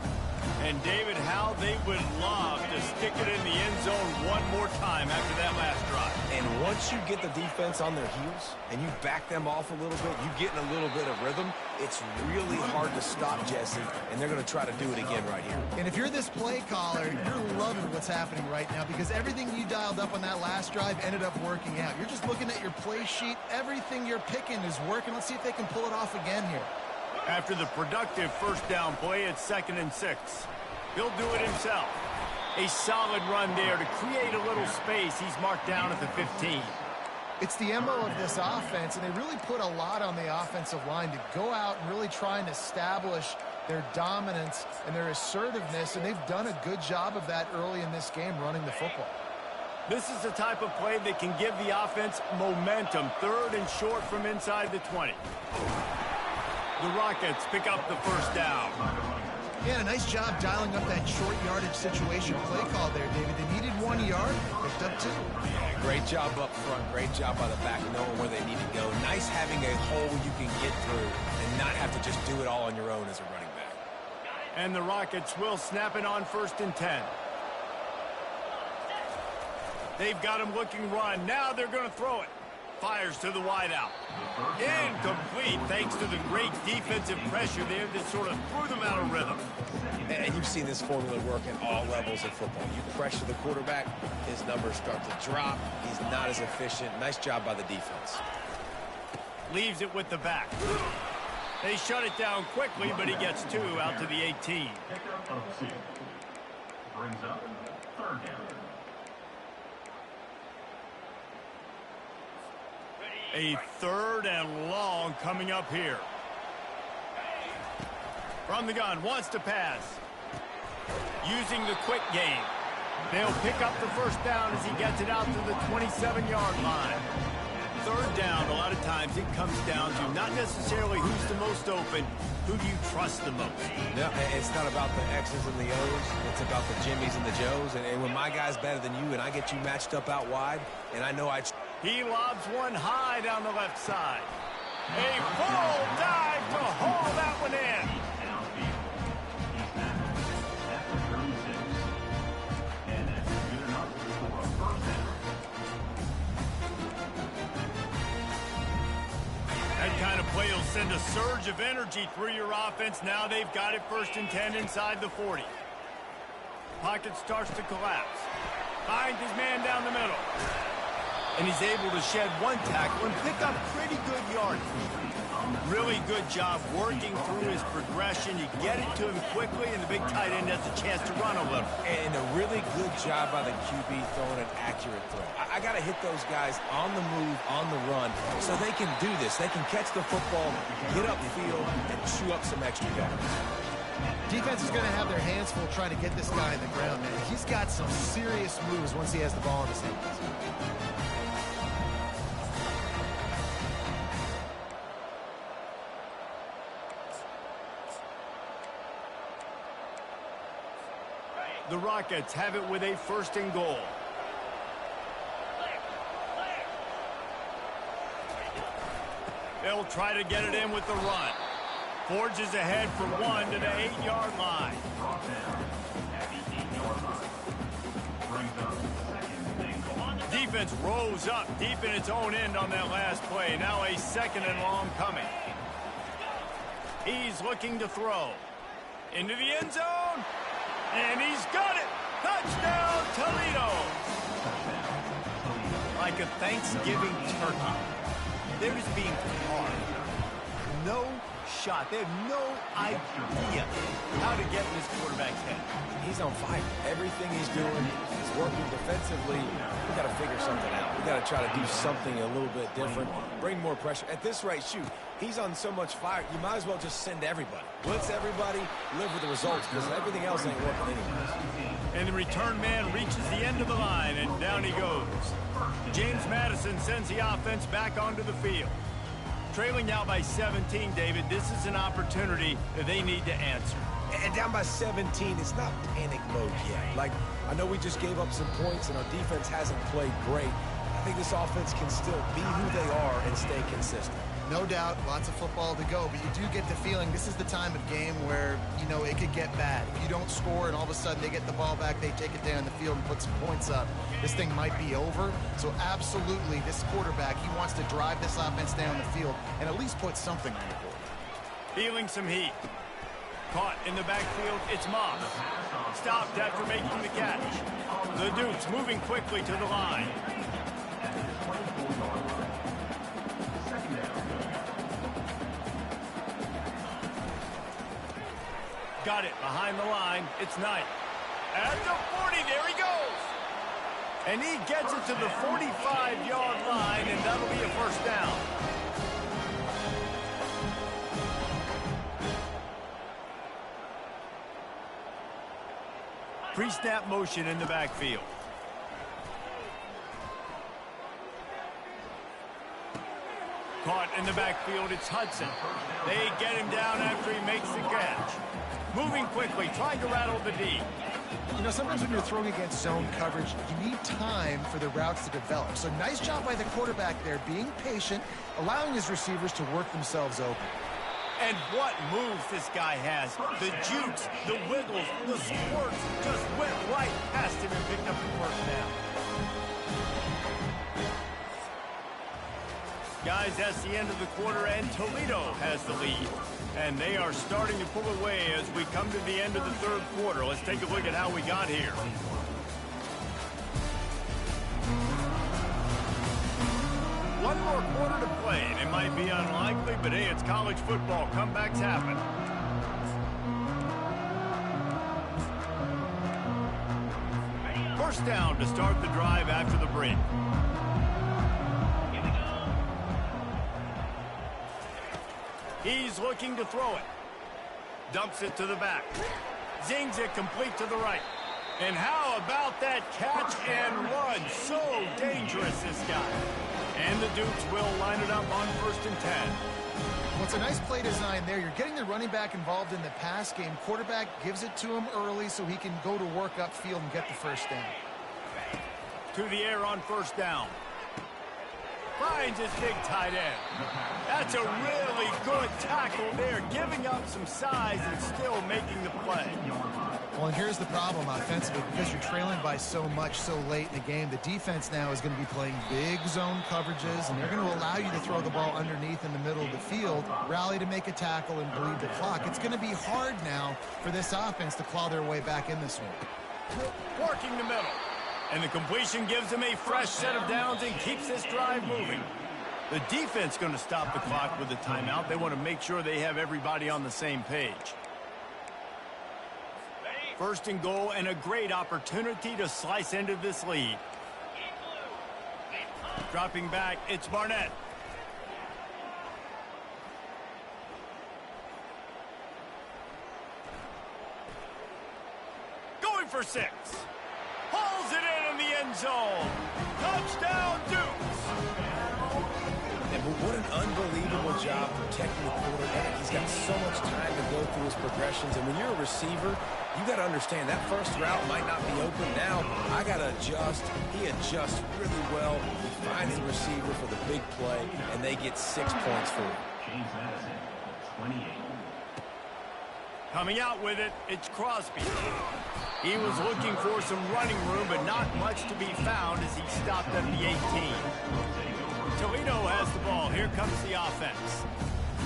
And David, how they would love to stick it in the end zone one more time after that last drive. And once you get the defense on their heels and you back them off a little bit, you get in a little bit of rhythm, it's really hard to stop, Jesse, and they're going to try to do it again right here. And if you're this play caller, you're loving what's happening right now because everything you dialed up on that last drive ended up working out. You're just looking at your play sheet. Everything you're picking is working. Let's see if they can pull it off again here. After the productive first down play, it's 2nd and 6. He'll do it himself. A solid run there to create a little space. He's marked down at the 15. It's the MO of this offense, and they really put a lot on the offensive line to go out and really try and establish their dominance and their assertiveness, and they've done a good job of that early in this game running the football. This is the type of play that can give the offense momentum. 3rd and short from inside the 20. The Rockets pick up the first down. Yeah, a nice job dialing up that short yardage situation play call there, David. They needed 1 yard, picked up 2. Yeah, great job up front. Great job by the back, knowing where they need to go. Nice having a hole you can get through and not have to just do it all on your own as a running back. And the Rockets will snap it on 1st and 10. They've got him looking run. Now they're going to throw it. Fires to the wideout. Incomplete thanks to the great defensive pressure there that sort of threw them out of rhythm. And you've seen this formula work at all levels of football. You pressure the quarterback, his numbers start to drop. He's not as efficient. Nice job by the defense. Leaves it with the back. They shut it down quickly, but he gets 2 out to the 18. Pickup of 6. Brings up 3rd down. A 3rd and long coming up here. From the gun, wants to pass. Using the quick game. They'll pick up the first down as he gets it out to the 27-yard line. 3rd down, a lot of times it comes down to not necessarily who's the most open, who do you trust the most? No, it's not about the X's and the O's. It's about the Jimmies and the Joes. And when my guy's better than you and I get you matched up out wide, and I know He lobs one high down the left side. A full dive to haul that one in. That kind of play will send a surge of energy through your offense. Now they've got it 1st and 10 inside the 40. Pocket starts to collapse. Finds his man down the middle. And he's able to shed 1 tackle and pick up pretty good yardage. Really good job working through his progression. You get it to him quickly, and the big tight end has a chance to run a little. And a really good job by the QB throwing an accurate throw. I got to hit those guys on the move, on the run, so they can do this. They can catch the football, get upfield, and chew up some extra yards. Defense is going to have their hands full trying to get this guy in the ground, man. He's got some serious moves once he has the ball in his hands. The Rockets have it with a 1st and goal. They'll try to get it in with the run. Forges ahead for 1 to the 8-yard line. Defense rolls up deep in its own end on that last play. Now a 2nd and long coming. He's looking to throw. Into the end zone. And he's got it! Touchdown, Toledo! Like a Thanksgiving turkey. They're just being hard. No shot. They have no idea how to get in this quarterback's head. He's on fire. Everything he's doing is working defensively. We got to figure something out. We got to try to do something a little bit different. Bring more pressure. At this rate, shoot, he's on so much fire, you might as well just send everybody. Blitz everybody, live with the results, because everything else ain't working anyways. And the return man reaches the end of the line, and down he goes. James Madison sends the offense back onto the field. Trailing now by 17, David, this is an opportunity that they need to answer. And down by 17, it's not panic mode yet. Like, I know we just gave up some points, and our defense hasn't played great. I think this offense can still be who they are and stay consistent. No doubt, lots of football to go, but you do get the feeling this is the time of game where, you know, it could get bad. If you don't score and all of a sudden they get the ball back, they take it down the field and put some points up, this thing might be over. So absolutely, this quarterback, he wants to drive this offense down the field and at least put something on the board. Feeling some heat. Caught in the backfield, it's Moss. Stopped after making the catch. The Dukes moving quickly to the line. Got it behind the line. It's Knight. At the 40, there he goes. And he gets it to the 45-yard line, and that'll be a 1st down. Pre-snap motion in the backfield. Caught in the backfield, it's Hudson. They get him down after he makes the catch. Moving quickly, trying to rattle the D. You know, sometimes when you're throwing against zone coverage, you need time for the routes to develop. So nice job by the quarterback there, being patient, allowing his receivers to work themselves open. And what moves this guy has. The jukes, the wiggles, the squirts just went right past him and picked up the 1st down. Guys, that's the end of the quarter, and Toledo has the lead. And they are starting to pull away as we come to the end of the 3rd quarter. Let's take a look at how we got here. One more quarter to play, and it might be unlikely, but hey, it's college football. Comebacks happen. First down to start the drive after the break. He's looking to throw it. Dumps it to the back. Zings it complete to the right. And how about that catch and run? So dangerous, this guy. And the Dukes will line it up on 1st and 10. Well, it's a nice play design there. You're getting the running back involved in the pass game. Quarterback gives it to him early so he can go to work upfield and get the 1st down. To the air on 1st down. Finds his big tight end. That's a really good tackle there, giving up some size and still making the play. Well, and here's the problem offensively. Because you're trailing by so much so late in the game, the defense now is going to be playing big zone coverages, and they're going to allow you to throw the ball underneath in the middle of the field, rally to make a tackle, and bleed the clock. It's going to be hard now for this offense to claw their way back in this one. Working the middle. And the completion gives him a fresh set of downs and keeps this drive moving. The defense going to stop the clock with a timeout. They want to make sure they have everybody on the same page. First and goal, and a great opportunity to slice into this lead. Dropping back, it's Barnett. Going for 6. Hauls it in the end zone. Touchdown, Dukes. And what an unbelievable job protecting the quarterback. He's got so much time to go through his progressions. And when you're a receiver, you got to understand that first route might not be open. Now I got to adjust. He adjusts really well. He finds the receiver for the big play, and they get 6 points for it. James Madison, 28. Coming out with it, it's Crosby. He was looking for some running room, but not much to be found as he stopped at the 18. Toledo has the ball. Here comes the offense.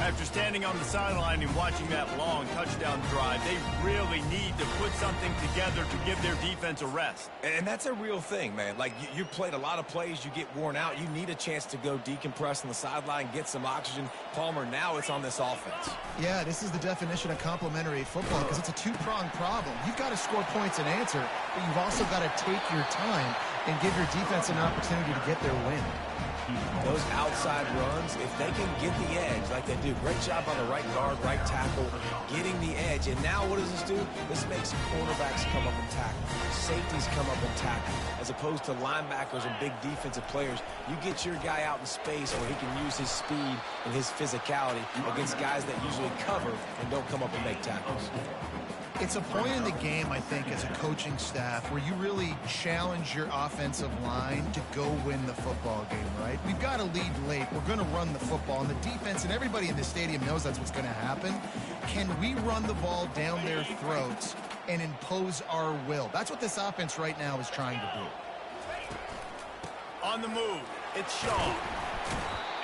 After standing on the sideline and watching that long touchdown drive, they really need to put something together to give their defense a rest. And that's a real thing, man. Like, you played a lot of plays, you get worn out. You need a chance to go decompress on the sideline, get some oxygen. Palmer, now it's on this offense. Yeah, this is the definition of complementary football because it's a two-pronged problem. You've got to score points and answer, but you've also got to take your time and give your defense an opportunity to get their win. Those outside runs, if they can get the edge like they do, great job on the right guard, right tackle, getting the edge. And now what does this do? This makes cornerbacks come up and tackle. Safeties come up and tackle. As opposed to linebackers and big defensive players, you get your guy out in space where he can use his speed and his physicality against guys that usually cover and don't come up and make tackles. It's a point in the game, I think, as a coaching staff where you really challenge your offensive line to go win the football game, right? We've got to lead late. We're going to run the football. And the defense and everybody in the stadium knows that's what's going to happen. Can we run the ball down their throats and impose our will? That's what this offense right now is trying to do. On the move, it's Shaw.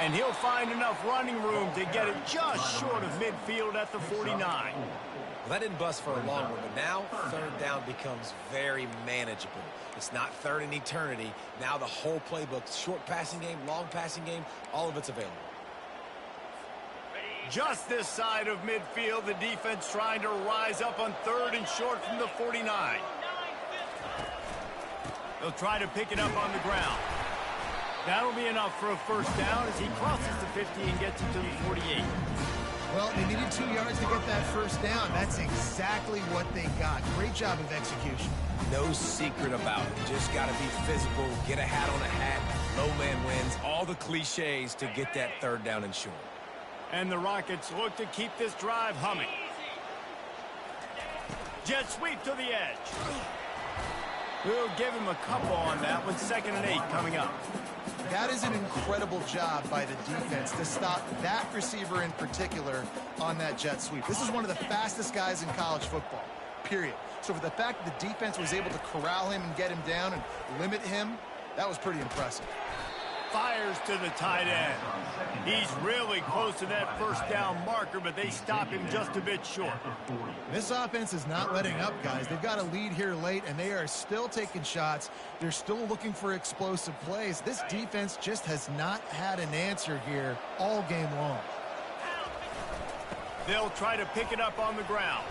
And he'll find enough running room to get it just short of midfield at the 49. Well, that didn't bust for a long one, but now third down becomes very manageable. It's not third in eternity. Now the whole playbook, short passing game, long passing game, all of it's available. Just this side of midfield, the defense trying to rise up on third and short from the 49. They'll try to pick it up on the ground. That'll be enough for a first down as he crosses the 50 and gets it to the 48. Well, they needed 2 yards to get that first down. That's exactly what they got. Great job of execution. No secret about it. Just got to be physical, get a hat on a hat, low man wins, all the cliches to get that third down and short. And the Rockets look to keep this drive humming. Jet sweep to the edge. We'll give him a couple on that one. 2nd and 8 coming up. That is an incredible job by the defense to stop that receiver in particular on that jet sweep. This is one of the fastest guys in college football, period. So for the fact that the defense was able to corral him and get him down and limit him, that was pretty impressive. Fires to the tight end. He's really close to that first down marker, but they stop him just a bit short. This offense is not letting up, guys. They've got a lead here late, and they are still taking shots. They're still looking for explosive plays. This defense just has not had an answer here all game long. They'll try to pick it up on the ground.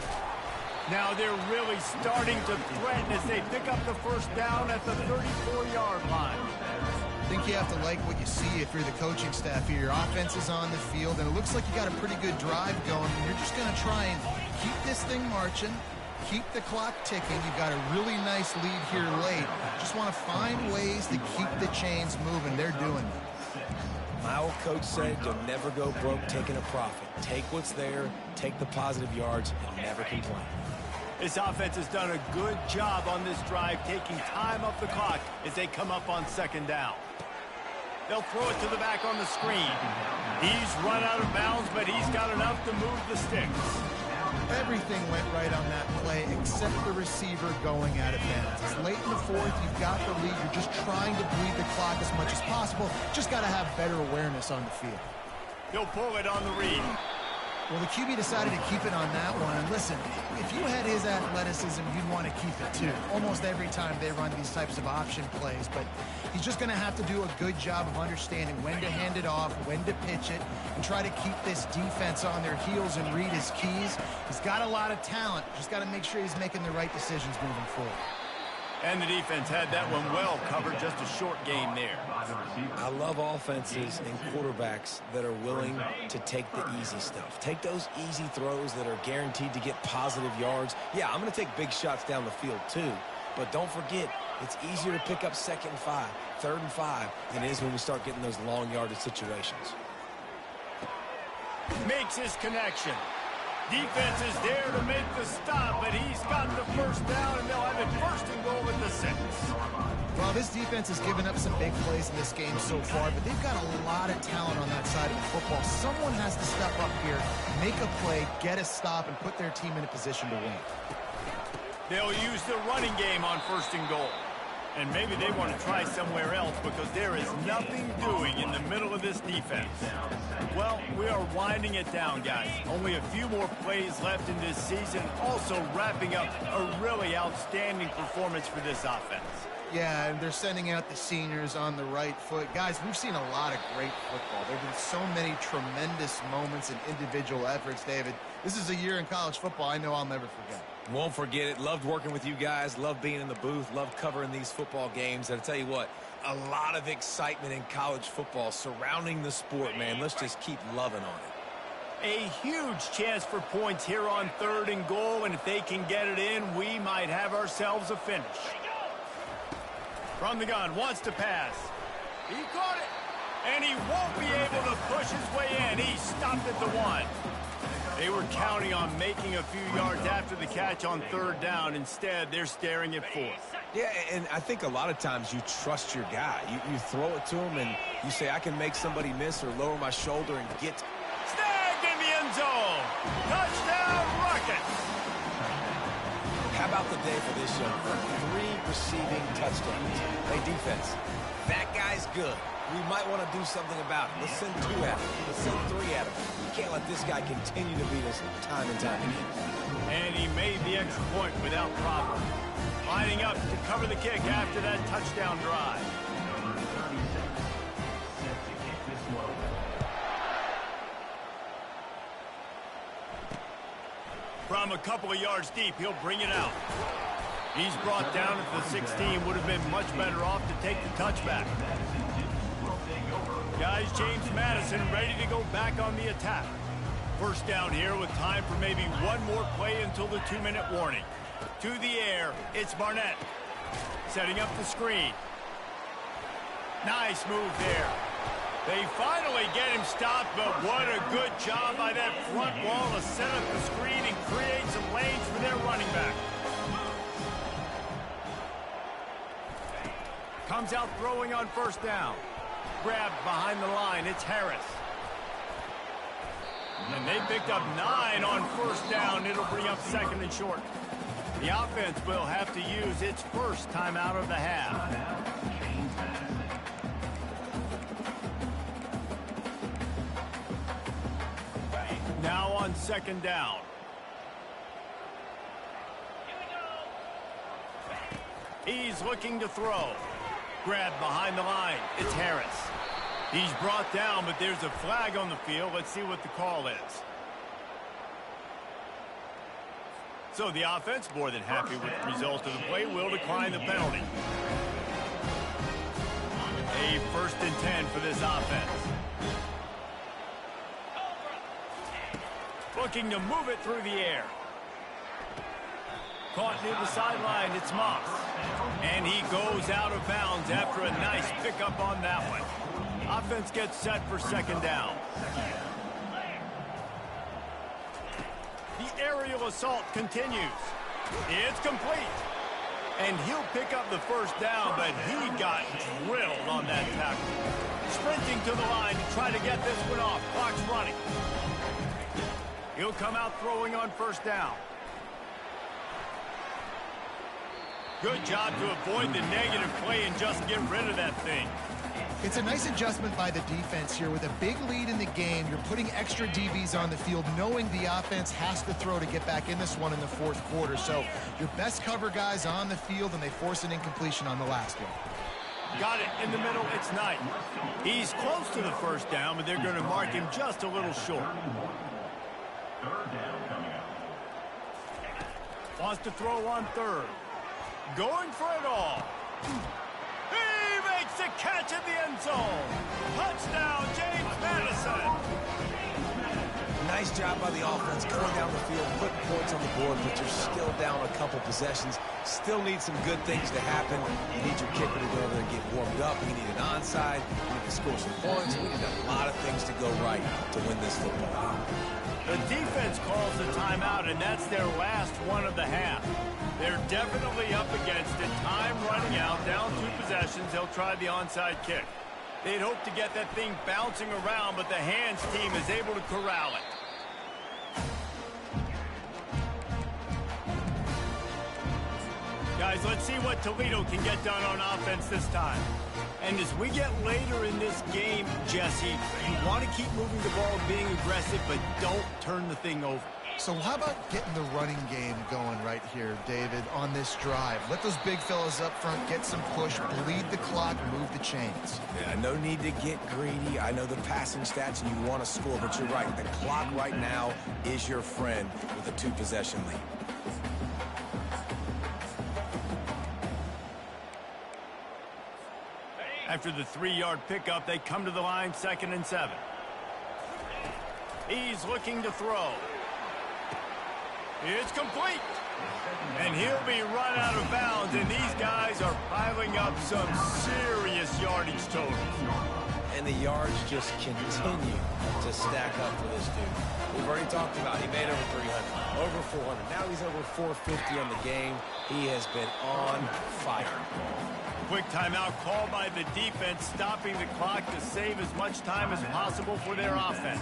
Now they're really starting to threaten as they pick up the first down at the 34-yard line. I think you have to like what you see if you're the coaching staff here. Your offense is on the field, and it looks like you got a pretty good drive going. And you're just going to try and keep this thing marching, keep the clock ticking. You've got a really nice lead here late. Just want to find ways to keep the chains moving. They're doing it. My old coach said you'll never go broke taking a profit. Take what's there, take the positive yards, and never complain. This offense has done a good job on this drive, taking time off the clock as they come up on 2nd down. They'll throw it to the back on the screen. He's run out of bounds, but he's got enough to move the sticks. Everything went right on that play except the receiver going out of bounds. It's late in the fourth. You've got the lead. You're just trying to bleed the clock as much as possible. Just got to have better awareness on the field. He'll pull it on the read. Well, the QB decided to keep it on that one. And listen, if you had his athleticism, you'd want to keep it too. Almost every time they run these types of option plays. But he's just going to have to do a good job of understanding when to hand it off, when to pitch it, and try to keep this defense on their heels and read his keys. He's got a lot of talent. Just got to make sure he's making the right decisions moving forward. And the defense had that one well covered, just a short game there. I love offenses and quarterbacks that are willing to take the easy stuff. Take those easy throws that are guaranteed to get positive yards. Yeah, I'm going to take big shots down the field too, but don't forget, it's easier to pick up 2nd and 5, 3rd and 5 than it is when we start getting those long yardage situations. Makes his connection. Defense is there to make the stop, but he's got the first down, and they'll have it 1st and goal at the 6. Well, this defense has given up some big plays in this game so far, but they've got a lot of talent on that side of the football. Someone has to step up here, make a play, get a stop, and put their team in a position to win. They'll use the running game on 1st and goal. And maybe they want to try somewhere else because there is nothing doing in the middle of this defense. Well, we are winding it down, guys. Only a few more plays left in this season. Also wrapping up a really outstanding performance for this offense. Yeah, and they're sending out the seniors on the right foot. Guys, we've seen a lot of great football. There have been so many tremendous moments and individual efforts, David. This is a year in college football I know I'll never forget. Won't forget it. Loved working with you guys. Loved being in the booth. Loved covering these football games. And I'll tell you what, a lot of excitement in college football surrounding the sport, man. Let's just keep loving on it. A huge chance for points here on 3rd and goal, and if they can get it in, we might have ourselves a finish. From the gun, wants to pass. He caught it, and he won't be able to push his way in. He stopped at the 1. They were counting on making a few yards after the catch on 3rd down. Instead, they're staring at 4th. Yeah, and I think a lot of times you trust your guy. You throw it to him, and you say, I can make somebody miss or lower my shoulder and get... Snagged in the end zone. Touchdown, Rockets. How about the day for this young man? 3 receiving touchdowns. Hey, defense, that guy's good. We might want to do something about it. Let's send 2 at him. Let's send 3 at him. We can't let this guy continue to beat us time and time again. And he made the extra point without problem. Lining up to cover the kick after that touchdown drive. Number 36, set to kick this one. From a couple of yards deep, he'll bring it out. He's brought down at the 16. Would have been much better off to take the touchback. Guys, James Madison ready to go back on the attack. 1st down here with time for maybe one more play until the 2-minute warning. To the air, it's Barnett. Setting up the screen. Nice move there. They finally get him stopped, but what a good job by that front wall to set up the screen and create some lanes for their running back. Comes out throwing on 1st down. Grabbed behind the line, it's Harris. And they picked up 9 on 1st down. It'll bring up 2nd and short. The offense will have to use its first timeout of the half. Now on 2nd down. He's looking to throw. Grabbed behind the line. It's Harris. He's brought down, but there's a flag on the field. Let's see what the call is. So the offense, more than happy with the result of the play, will decline the penalty. A 1st and 10 for this offense. Looking to move it through the air. Caught near the sideline, it's Moss. And he goes out of bounds after a nice pickup on that one. Offense gets set for 2nd down. The aerial assault continues. It's complete. And he'll pick up the 1st down, but he got drilled on that tackle. Sprinting to the line to try to get this one off. Clock's running. He'll come out throwing on 1st down. Good job to avoid the negative play and just get rid of that thing. It's a nice adjustment by the defense here. With a big lead in the game, you're putting extra DBs on the field, knowing the offense has to throw to get back in this one in the fourth quarter. So your best cover guys on the field, and they force an incompletion on the last one. Got it in the middle. It's Knight. He's close to the first down, but they're going to mark him just a little short. Third down coming up. Wants to throw on third. Going for it all. He makes the catch in the end zone. Touchdown, James Madison. Nice job by the offense going down the field, putting points on the board, but you're still down a couple possessions. Still need some good things to happen. You need your kicker to go over there and get warmed up. You need an onside. You need to score some points. We need a lot of things to go right to win this football game. The defense calls the timeout, and that's their last one of the half. They're definitely up against it. Time running out, down 2 possessions. They'll try the onside kick. They'd hope to get that thing bouncing around, but the hands team is able to corral it. Guys, let's see what Toledo can get done on offense this time. And as we get later in this game, Jesse, you want to keep moving the ball, being aggressive, but don't turn the thing over. So how about getting the running game going right here, David, on this drive? Let those big fellas up front get some push, bleed the clock, move the chains. Yeah, no need to get greedy. I know the passing stats and you want to score, but you're right. The clock right now is your friend with a 2-possession lead. After the 3-yard pickup, they come to the line, 2nd and 7. He's looking to throw. It's complete. And he'll be run out of bounds, and these guys are piling up some serious yardage totals. And the yards just continue to stack up for this dude. We've already talked about he made over 300, over 400. Now he's over 450 on the game. He has been on fire. Quick timeout called by the defense, stopping the clock to save as much time as possible for their offense.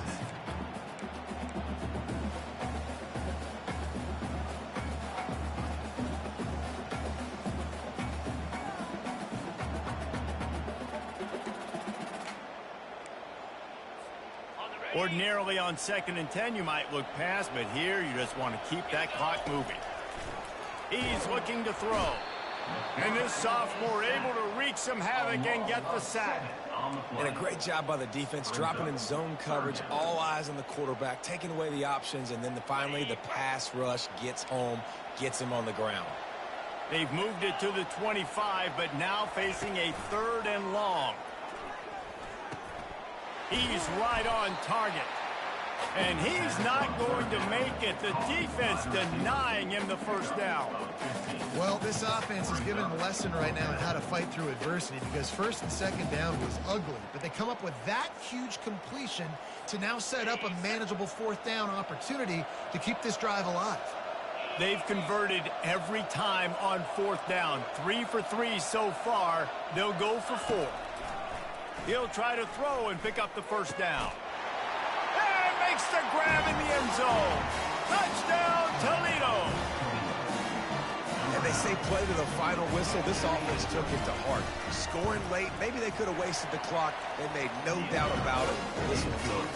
Ordinarily on 2nd and 10, you might look past, but here you just want to keep that clock moving. He's looking to throw. And this sophomore able to wreak some havoc and get the sack. And a great job by the defense, dropping in zone coverage, all eyes on the quarterback, taking away the options, and then finally the pass rush gets home, gets him on the ground. They've moved it to the 25, but now facing a 3rd and long. He's right on target. And he's not going to make it. The defense denying him the first down. Well, this offense is giving a lesson right now on how to fight through adversity, because 1st and 2nd down was ugly, but they come up with that huge completion to now set up a manageable 4th down opportunity to keep this drive alive. They've converted every time on 4th down. 3 for 3 so far. They'll go for 4. He'll try to throw and pick up the first down. And makes the grab in the end zone. Touchdown, Toledo. And they say play to the final whistle. This offense took it to heart. Scoring late, maybe they could have wasted the clock. They made no doubt about it. This one's over.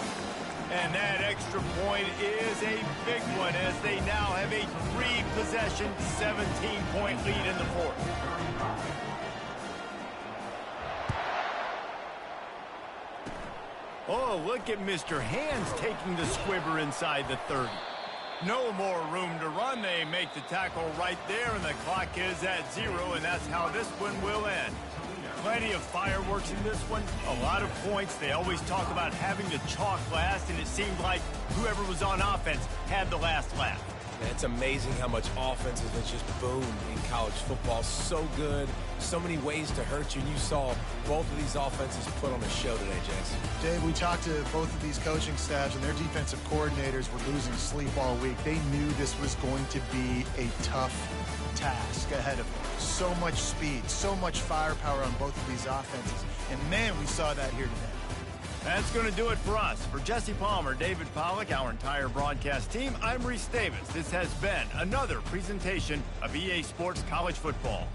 And that extra point is a big one, as they now have a 3-possession, 17-point lead in the 4th. Oh, look at Mr. Hands taking the squibber inside the 30. No more room to run. They make the tackle right there, and the clock is at 0, and that's how this one will end. Plenty of fireworks in this one, a lot of points. They always talk about having the chalk last, and it seemed like whoever was on offense had the last laugh. And it's amazing how much offense has just boomed in college football. So good, so many ways to hurt you. And you saw both of these offenses put on a show today, Jason. Dave, we talked to both of these coaching staffs, and their defensive coordinators were losing sleep all week. They knew this was going to be a tough task ahead of them. So much speed, so much firepower on both of these offenses. And, man, we saw that here today. That's going to do it for us. For Jesse Palmer, David Pollack, our entire broadcast team, I'm Reese Davis. This has been another presentation of EA Sports College Football.